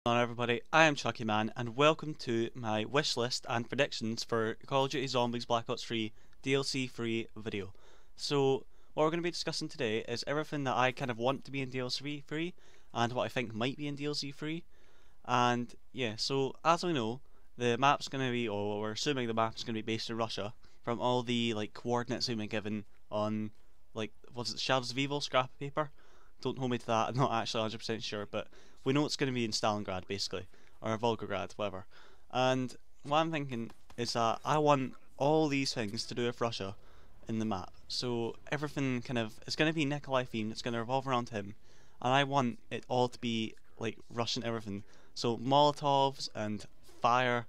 Hello everybody, I am Chucky Man and welcome to my wish list and predictions for Call of Duty Zombies Black Ops 3 DLC free video. So what we're going to be discussing today is everything that I kind of want to be in DLC free and what I think might be in DLC free. And yeah, so as we know, the map's going to be, or we're assuming the map's going to be based in Russia from all the coordinates we've been given on was it Shadows of Evil scrap paper? Don't hold me to that, I'm not actually 100% sure, but we know it's going to be in Stalingrad basically, or Volgograd, whatever. And what I'm thinking is that I want all these things to do with Russia in the map. So everything kind of, it's going to be Nikolai themed, it's going to revolve around him, and I want it all to be like Russian everything. So Molotovs and fire,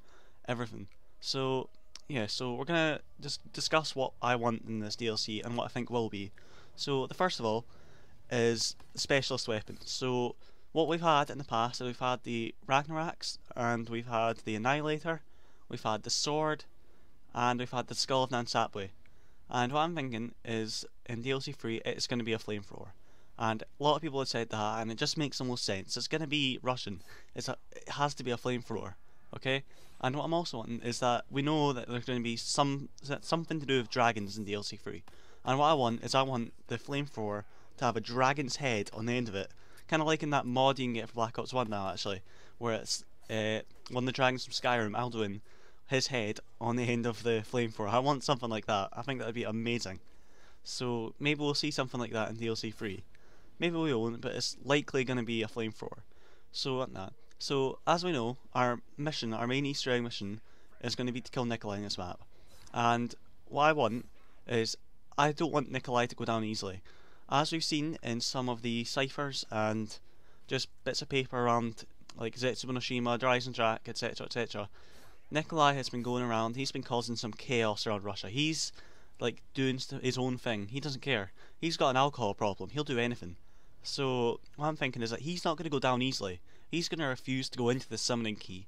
everything. So yeah, so we're gonna just discuss what I want in this DLC and what I think will be. So the first of all is specialist weapons. So what we've had in the past is we've had the Ragnaraks, and we've had the Annihilator, we've had the sword, and we've had the Skull of Nansatwe. And what I'm thinking is in DLC 3 it's going to be a flamethrower. And a lot of people have said that, and it just makes the most sense. It's going to be Russian. It has to be a flamethrower, okay? And what I'm also wanting is that we know that there's going to be something to do with dragons in DLC 3. And what I want is I want the flamethrower to have a dragon's head on the end of it, kind of like in that mod you can get for Black Ops 1 now actually, where it's one of the dragons from Skyrim, Alduin, his head on the end of the flamethrower. I want something like that. I think that would be amazing. So maybe we'll see something like that in DLC 3. Maybe we won't, but it's likely going to be a flamethrower. So what that. So as we know, our mission, our main Easter egg mission, is going to be to kill Nikolai in this map. And what I want is, I don't want Nikolai to go down easily. As we've seen in some of the ciphers and just bits of paper around like Zetsubonoshima, Horizon Track, etc, etc, Nikolai has been going around, he's been causing some chaos around Russia. He's like doing his own thing, he doesn't care. He's got an alcohol problem, he'll do anything. So what I'm thinking is that he's not going to go down easily. He's going to refuse to go into the summoning key.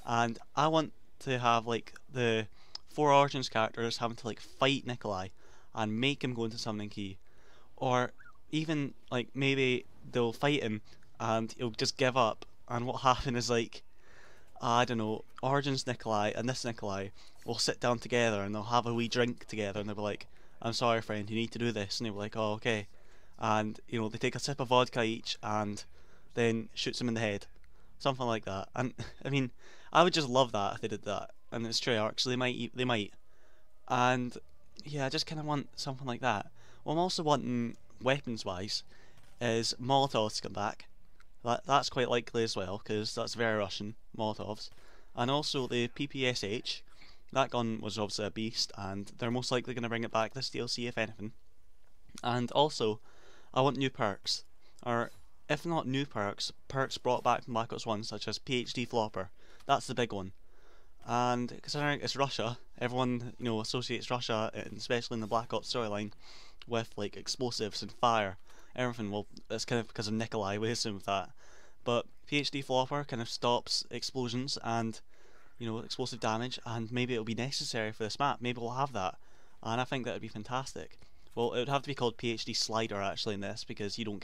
And I want to have like the 4 Origins characters having to like fight Nikolai and make him go into summoning key. Or even like maybe they'll fight him and he'll just give up, and what happened is like, I don't know, Origins Nikolai and this Nikolai will sit down together and they'll have a wee drink together and they'll be like, I'm sorry friend, you need to do this, and they'll be like, oh okay, and you know, they take a sip of vodka each and then shoots him in the head, something like that. And I mean, I would just love that if they did that, and it's Treyarch, so they might, and yeah, I just kind of want something like that. What I'm also wanting, weapons-wise, is Molotovs to come back. That's quite likely as well, because that's very Russian, Molotovs. And also the PPSH, that gun was obviously a beast, and they're most likely going to bring it back this DLC if anything. And also, I want new perks, or if not new perks, perks brought back from Black Ops 1, such as PhD Flopper. That's the big one. And considering it's Russia, everyone associates Russia, especially in the Black Ops storyline, with like explosives and fire, everything. Well, that's kind of because of Nikolai, we assume with that. But PhD Flopper kind of stops explosions and explosive damage, and maybe it'll be necessary for this map. Maybe we'll have that, and I think that would be fantastic. Well, it would have to be called PhD Slider actually in this, because you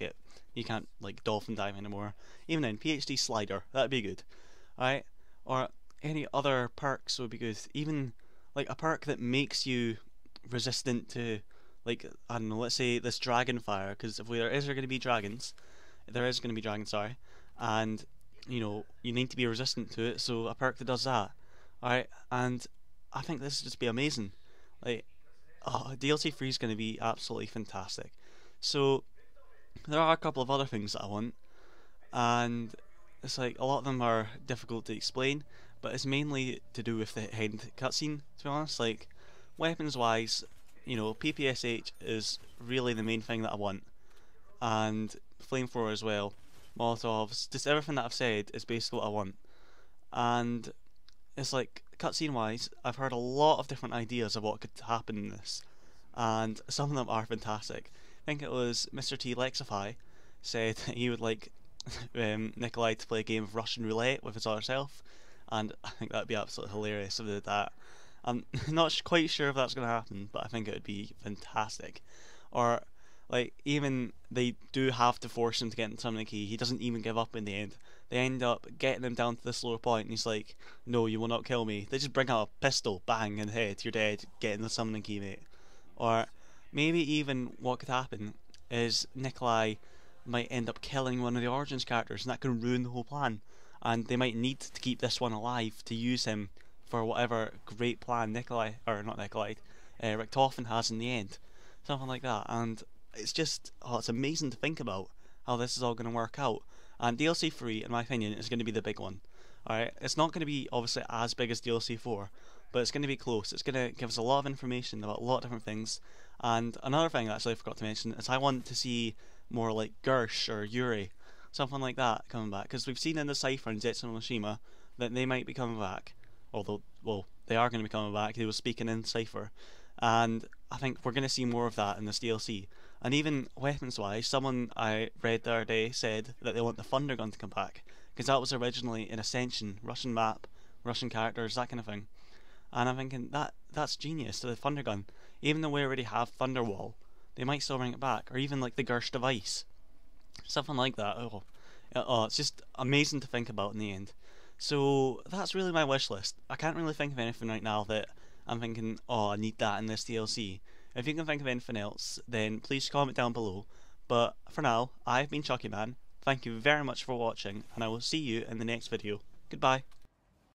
can't like dolphin dive anymore. Even then, PhD Slider, that'd be good. Alright? Or any other perks would be good. Even like a perk that makes you resistant to, like, I don't know, let's say this dragon fire, because if there is going to be dragons, sorry, and you need to be resistant to it, so a perk that does that. Alright, and I think this would just be amazing. Like, DLC 3 is going to be absolutely fantastic. So there are a couple of other things that I want, and it's like a lot of them are difficult to explain, but it's mainly to do with the end cutscene, to be honest. Like, weapons wise, PPSH is really the main thing that I want, and flamethrower as well, Molotovs, just everything that I've said is basically what I want. And it's like, cutscene wise, I've heard a lot of different ideas of what could happen in this, and some of them are fantastic. I think it was Mr. T Lexify said that he would like Nikolai to play a game of Russian roulette with his other self, and I think that'd be absolutely hilarious if they did that. I'm not quite sure if that's going to happen, but I think it would be fantastic. Or like, even they do have to force him to get into something key. He doesn't even give up in the end. they end up getting him down to this lower point, and he's like, "No, you will not kill me." They just bring out a pistol, bang in the head, you're dead, getting the summoning key, mate. Or maybe even what could happen is Nikolai might end up killing one of the Origins characters, and that can ruin the whole plan. And they might need to keep this one alive to use him for whatever great plan Nikolai, or not Nikolai, Richtofen has in the end. Something like that. And it's just, oh, it's amazing to think about how this is all going to work out. And DLC 3, in my opinion, is going to be the big one. Alright, it's not going to be obviously as big as DLC 4, but it's going to be close. It's going to give us a lot of information about a lot of different things. And another thing actually I forgot to mention is I want to see more like Gersh or Yuri, something like that coming back, because we've seen in the Cypher and Zetsu no Mishima that they might be coming back, although, well, they are going to be coming back. They were speaking in Cypher, and I think we're going to see more of that in this DLC. And even weapons wise, someone I read the other day said that they want the Thunder Gun to come back, because that was originally in Ascension, Russian map, Russian characters, that kind of thing. And I'm thinking that's genius, the Thunder Gun. Even though we already have Thunderwall, they might still bring it back, or even like the Gersh device, something like that. Oh, it's just amazing to think about in the end. So that's really my wish list. I can't really think of anything right now that I'm thinking, oh, I need that in this DLC. If you can think of anything else, then please comment down below. But for now, I've been Chucky Man. Thank you very much for watching, and I will see you in the next video. Goodbye.